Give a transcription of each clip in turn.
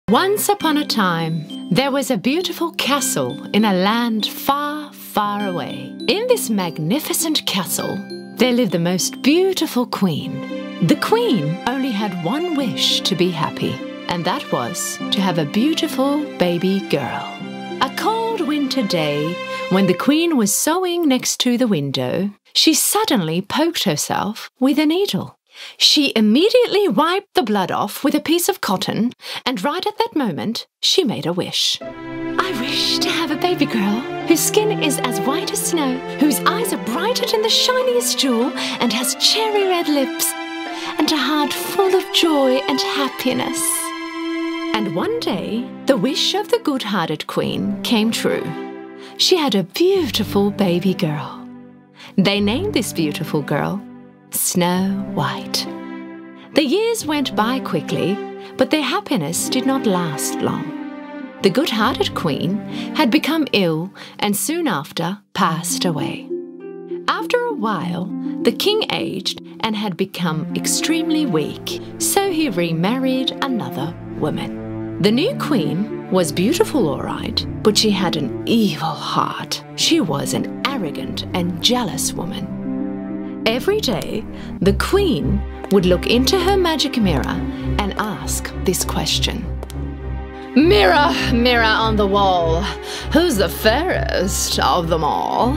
Once upon a time, there was a beautiful castle in a land far, far away. In this magnificent castle, there lived the most beautiful queen. The queen only had one wish to be happy, and that was to have a beautiful baby girl. A cold winter day, when the queen was sewing next to the window, she suddenly poked herself with a needle. She immediately wiped the blood off with a piece of cotton, and right at that moment, she made a wish. I wish to have a baby girl whose skin is as white as snow, whose eyes are brighter than the shiniest jewel, and has cherry red lips, and a heart full of joy and happiness. And one day, the wish of the good-hearted queen came true. She had a beautiful baby girl. They named this beautiful girl Snow White. The years went by quickly, but their happiness did not last long. The good-hearted queen had become ill and soon after passed away. After a while, the king aged and had become extremely weak, so he remarried another woman. The new queen was beautiful, all right, but she had an evil heart. She was an arrogant and jealous woman. Every day, the queen would look into her magic mirror and ask this question. Mirror, mirror on the wall, who's the fairest of them all?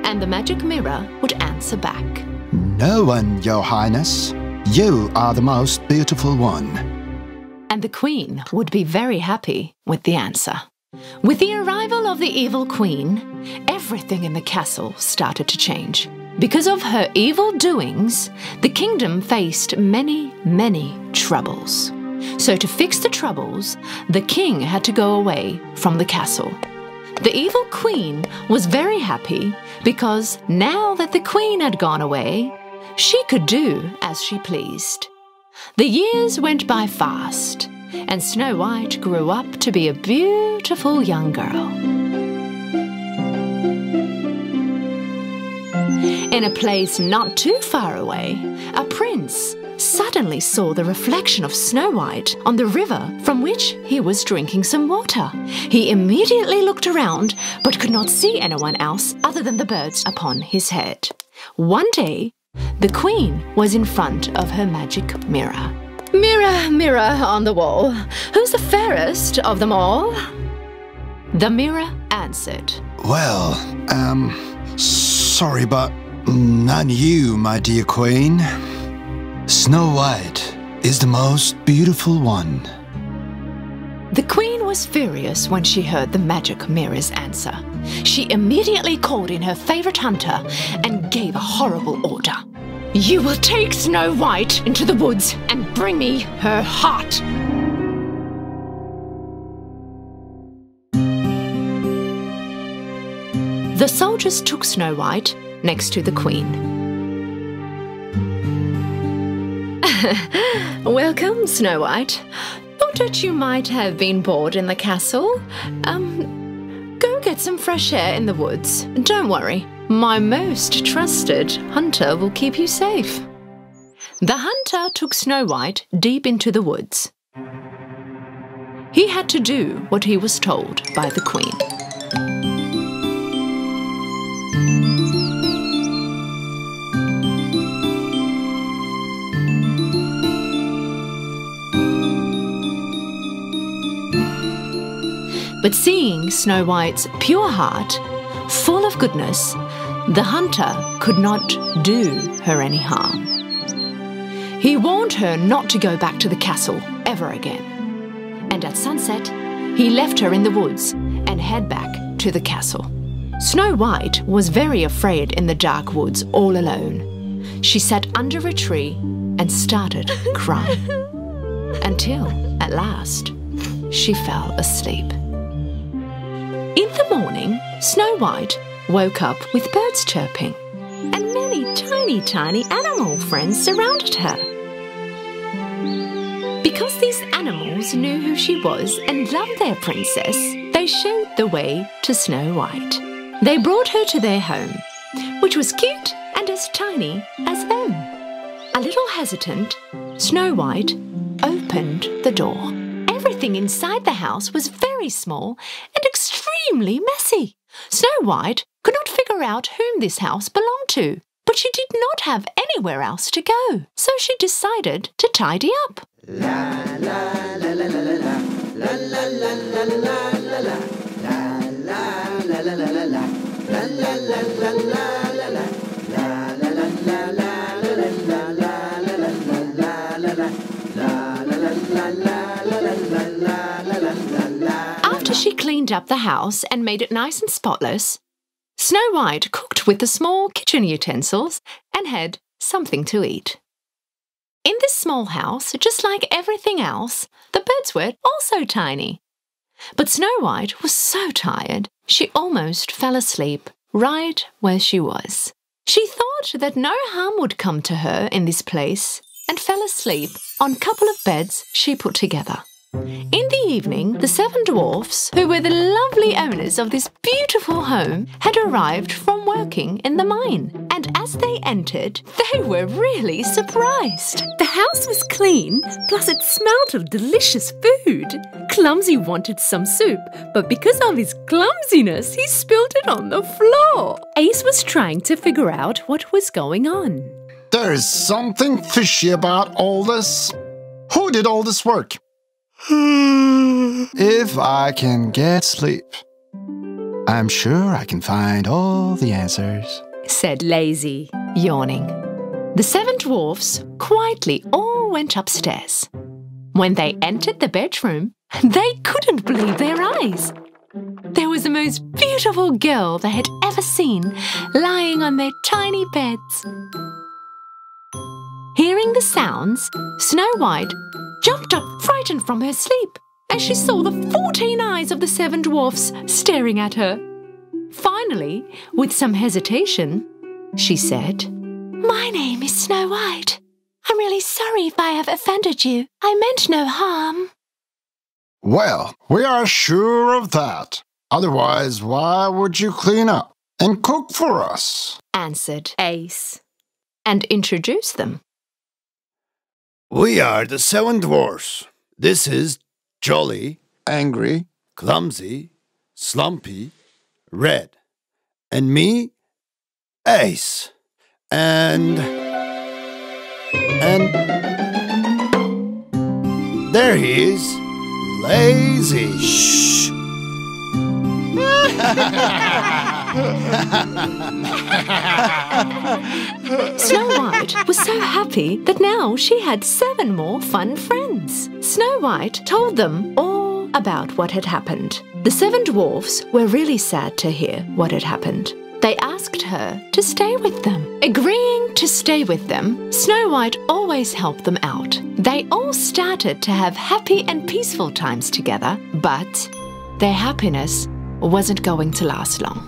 And the magic mirror would answer back. No one, Your Highness. You are the most beautiful one. And the queen would be very happy with the answer. With the arrival of the evil queen, everything in the castle started to change. Because of her evil doings, the kingdom faced many, many troubles. So to fix the troubles, the king had to go away from the castle. The evil queen was very happy because now that the queen had gone away, she could do as she pleased. The years went by fast, and Snow White grew up to be a beautiful young girl. In a place not too far away, a prince suddenly saw the reflection of Snow White on the river from which he was drinking some water. He immediately looked around but could not see anyone else other than the birds upon his head. One day, the queen was in front of her magic mirror. Mirror, mirror on the wall, who's the fairest of them all? The mirror answered. Well, sorry, but not you, my dear queen. Snow White is the most beautiful one. The queen was furious when she heard the magic mirror's answer. She immediately called in her favorite hunter and gave a horrible order. You will take Snow White into the woods and bring me her heart. The soldiers took Snow White next to the queen. Welcome, Snow White. Thought that you might have been bored in the castle. Go get some fresh air in the woods. Don't worry, my most trusted hunter will keep you safe. The hunter took Snow White deep into the woods. He had to do what he was told by the queen. But seeing Snow White's pure heart, full of goodness, the hunter could not do her any harm. He warned her not to go back to the castle ever again. And at sunset, he left her in the woods and head back to the castle. Snow White was very afraid in the dark woods all alone. She sat under a tree and started crying. Until, at last, she fell asleep. In the morning, Snow White woke up with birds chirping, and many tiny, tiny animal friends surrounded her. Because these animals knew who she was and loved their princess, they showed the way to Snow White. They brought her to their home, which was cute and as tiny as them. A little hesitant, Snow White opened the door. Everything Everything inside the house was very small and extremely messy. Snow White could not figure out whom this house belonged to, but she did not have anywhere else to go, so she decided to tidy up. La la la la la la la la la la la la la la la la la la la la. La la la la la la la. La la la la la la la la la la la la. After she cleaned up the house and made it nice and spotless, Snow White cooked with the small kitchen utensils and had something to eat. In this small house, just like everything else, the beds were also tiny. But Snow White was so tired, she almost fell asleep right where she was. She thought that no harm would come to her in this place and fell asleep on a couple of beds she put together. In the evening, the Seven Dwarfs, who were the lovely owners of this beautiful home, had arrived from working in the mine. And as they entered, they were really surprised. The house was clean, plus it smelled of delicious food. Clumsy wanted some soup, but because of his clumsiness, he spilled it on the floor. Ace was trying to figure out what was going on. There is something fishy about all this. Who did all this work? If I can get sleep, I'm sure I can find all the answers, said Lazy, yawning. The Seven Dwarfs quietly all went upstairs. When they entered the bedroom, they couldn't believe their eyes. There was the most beautiful girl they had ever seen lying on their tiny beds. Hearing the sounds, Snow White jumped up frightened from her sleep as she saw the 14 eyes of the Seven Dwarfs staring at her. Finally, with some hesitation, she said, "My name is Snow White. I'm really sorry if I have offended you. I meant no harm." Well, we are sure of that. Otherwise, why would you clean up and cook for us? Answered Ace, and introduced them. We are the Seven Dwarfs. This is Jolly, Angry, Clumsy, Slumpy, Red, and me, Ace, and there he is, Lazy. Shh. Snow White was so happy that now she had 7 more fun friends. Snow White told them all about what had happened. The Seven Dwarfs were really sad to hear what had happened. They asked her to stay with them. Agreeing to stay with them, Snow White always helped them out. They all started to have happy and peaceful times together, but their happiness wasn't going to last long.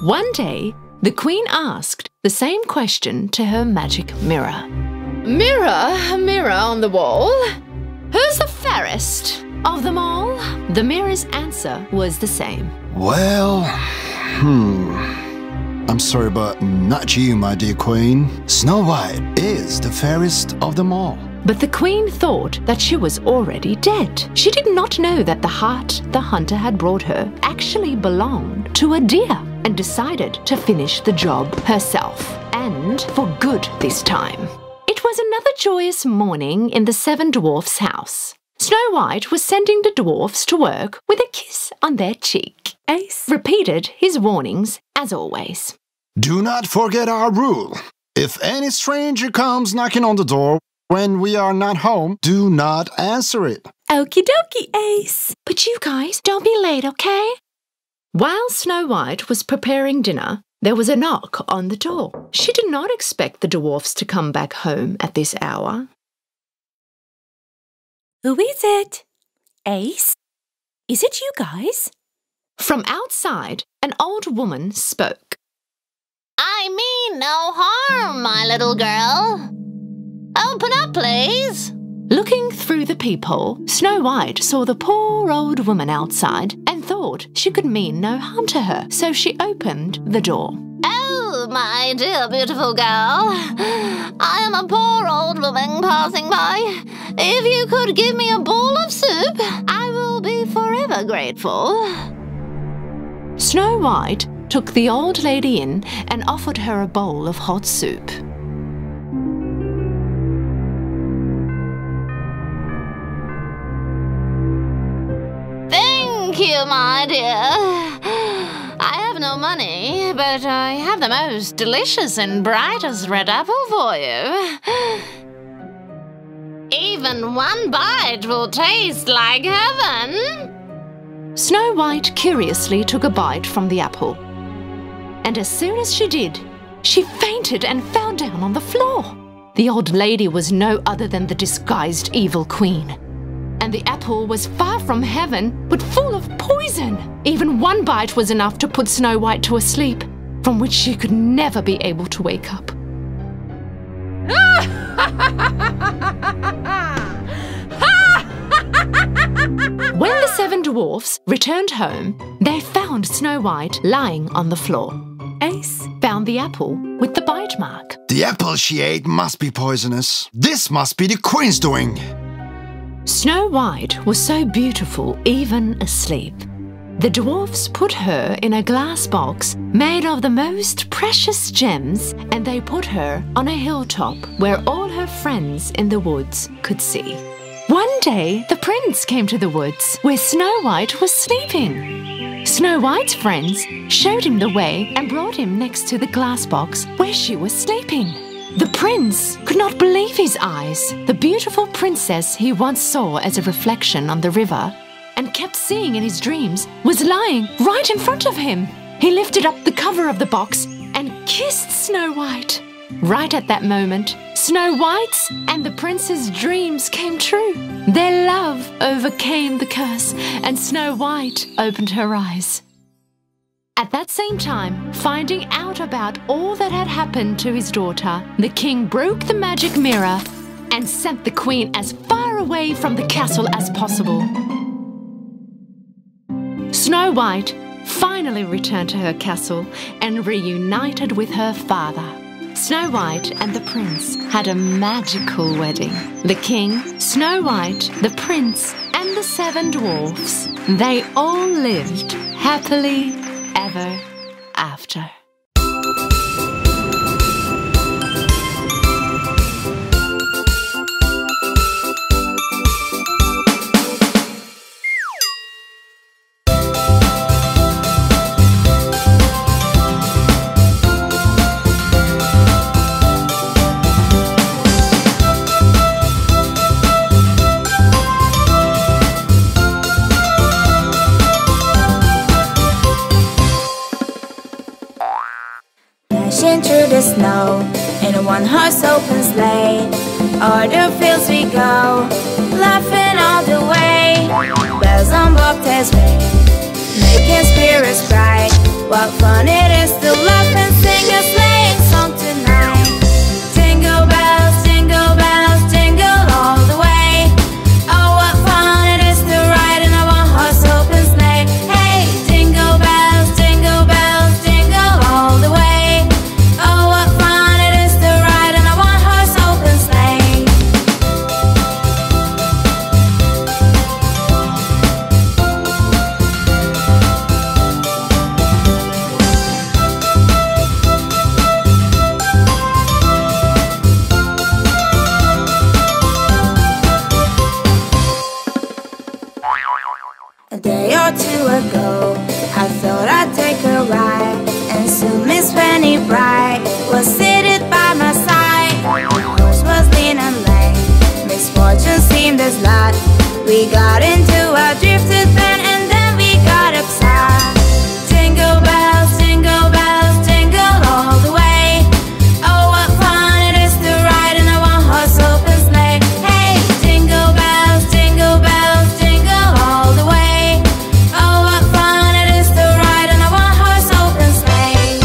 One day, the Queen asked the same question to her magic mirror. "Mirror, mirror on the wall, who's the fairest of them all?" The mirror's answer was the same. Well, I'm sorry, but not you, my dear Queen. Snow White is the fairest of them all. But the Queen thought that she was already dead. She did not know that the heart the hunter had brought her actually belonged to a deer, and decided to finish the job herself, and for good this time. It was another joyous morning in the Seven Dwarfs' house. Snow White was sending the dwarfs to work with a kiss on their cheek. Ace repeated his warnings as always. Do not forget our rule. If any stranger comes knocking on the door when we are not home, do not answer it. Okie dokie, Ace. But you guys, don't be late, okay? While Snow White was preparing dinner, there was a knock on the door. She did not expect the dwarfs to come back home at this hour. Who is it? Ace? Is it you guys? From outside, an old woman spoke. "I mean no harm, my little girl. Open up, please." Looking through the peephole, Snow White saw the poor old woman outside and thought she could mean no harm to her, so she opened the door. "Oh, my dear beautiful girl. I am a poor old woman passing by. If you could give me a bowl of soup, I will be forever grateful. Snow White took the old lady in and offered her a bowl of hot soup. Thank you, my dear. I have no money, but I have the most delicious and brightest red apple for you. Even one bite will taste like heaven. Snow White curiously took a bite from the apple. And as soon as she did, she fainted and fell down on the floor. The old lady was no other than the disguised evil queen. And the apple was far from heaven, but full of poison. Even one bite was enough to put Snow White to a sleep, from which she could never be able to wake up. When the Seven Dwarfs returned home, they found Snow White lying on the floor. Ace found the apple with the bite mark. The apple she ate must be poisonous. This must be the queen's doing. Snow White was so beautiful even asleep. The dwarfs put her in a glass box made of the most precious gems, and they put her on a hilltop where all her friends in the woods could see. One day, the prince came to the woods where Snow White was sleeping. Snow White's friends showed him the way and brought him next to the glass box where she was sleeping. The prince could not believe his eyes. The beautiful princess he once saw as a reflection on the river and kept seeing in his dreams was lying right in front of him. He lifted up the cover of the box and kissed Snow White. Right at that moment, Snow White's and the prince's dreams came true. Their love overcame the curse, and Snow White opened her eyes. At that same time, finding out about all that had happened to his daughter, the king broke the magic mirror and sent the queen as far away from the castle as possible. Snow White finally returned to her castle and reunited with her father. Snow White and the prince had a magical wedding. The king, Snow White, the prince, and the Seven Dwarfs, they all lived happily ever after. Through the snow in a one-horse open sleigh, o'er the fields we go, laughing all the way. Bells on bobtails ring, making spirits bright. What fun it is to laugh and sing a sleighing song tonight. Jingle bells, jingle all the way. Oh, what fun it is to ride in a one-horse open sleigh. Hey, jingle bells, jingle all the way. A day or two ago, I thought I'd take a ride, and soon Miss Penny Bright was seated by my side. The horse was lean and lame, misfortune seemed as lot. We got into a drifted bend, and then we got upside. Jingle bells, jingle all the way. Oh, what fun it is to ride in a one-horse open sleigh. Hey, jingle bells, jingle all the way. Oh, what fun it is to ride in a one-horse open sleigh.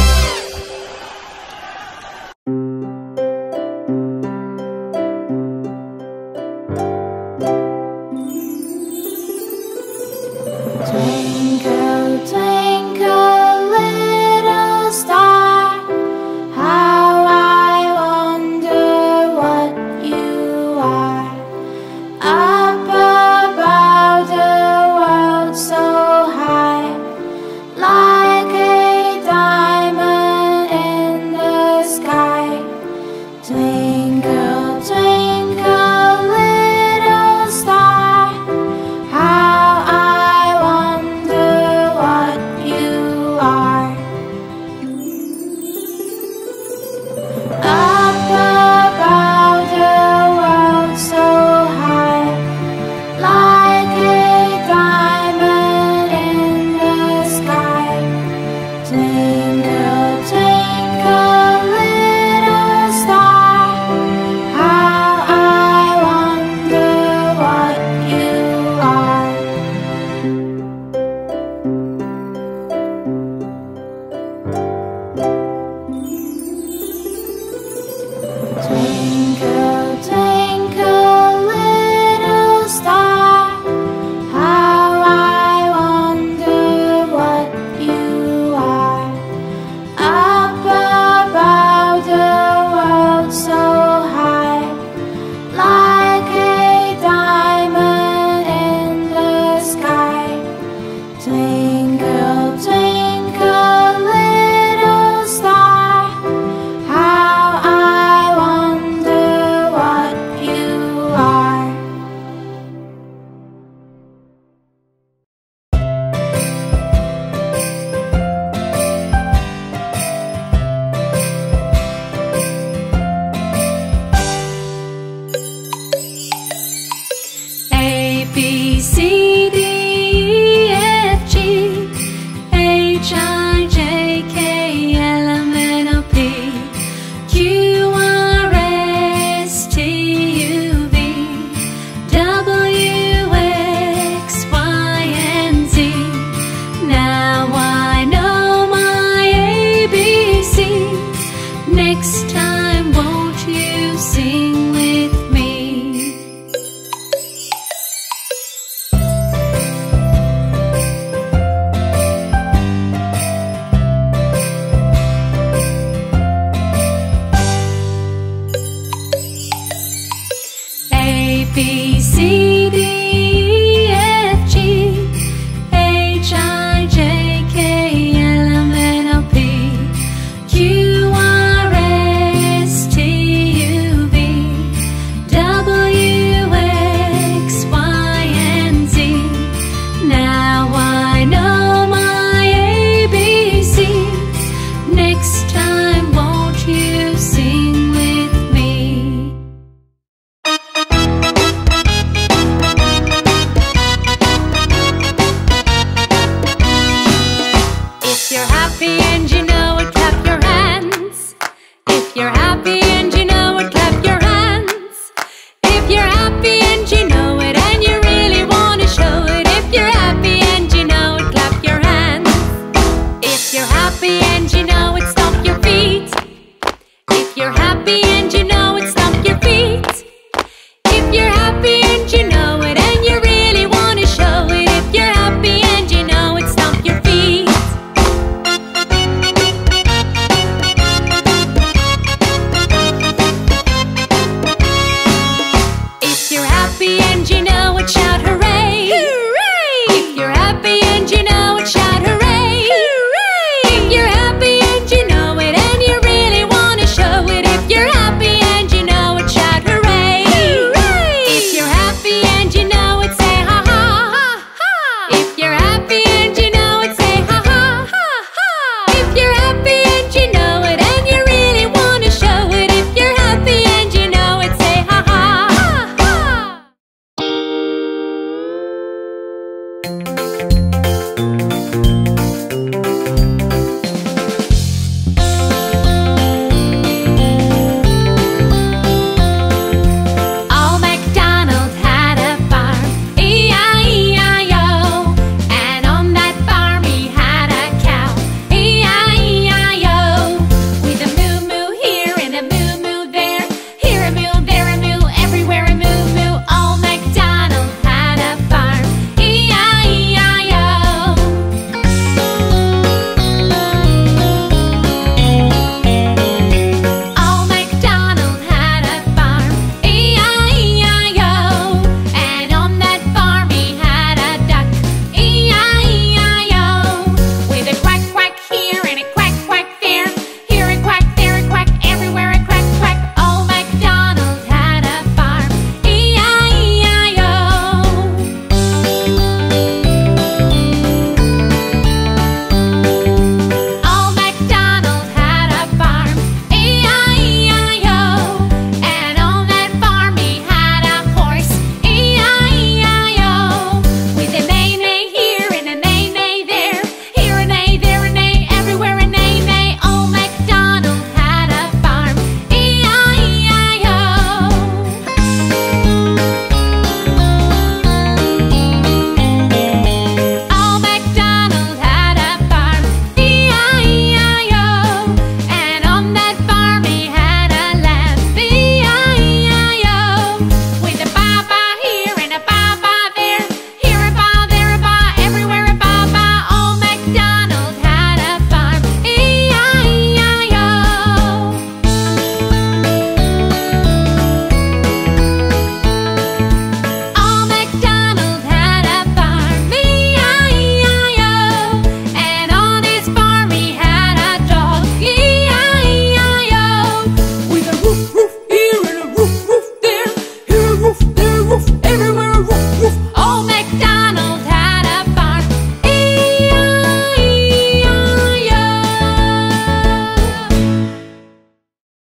you're happy and you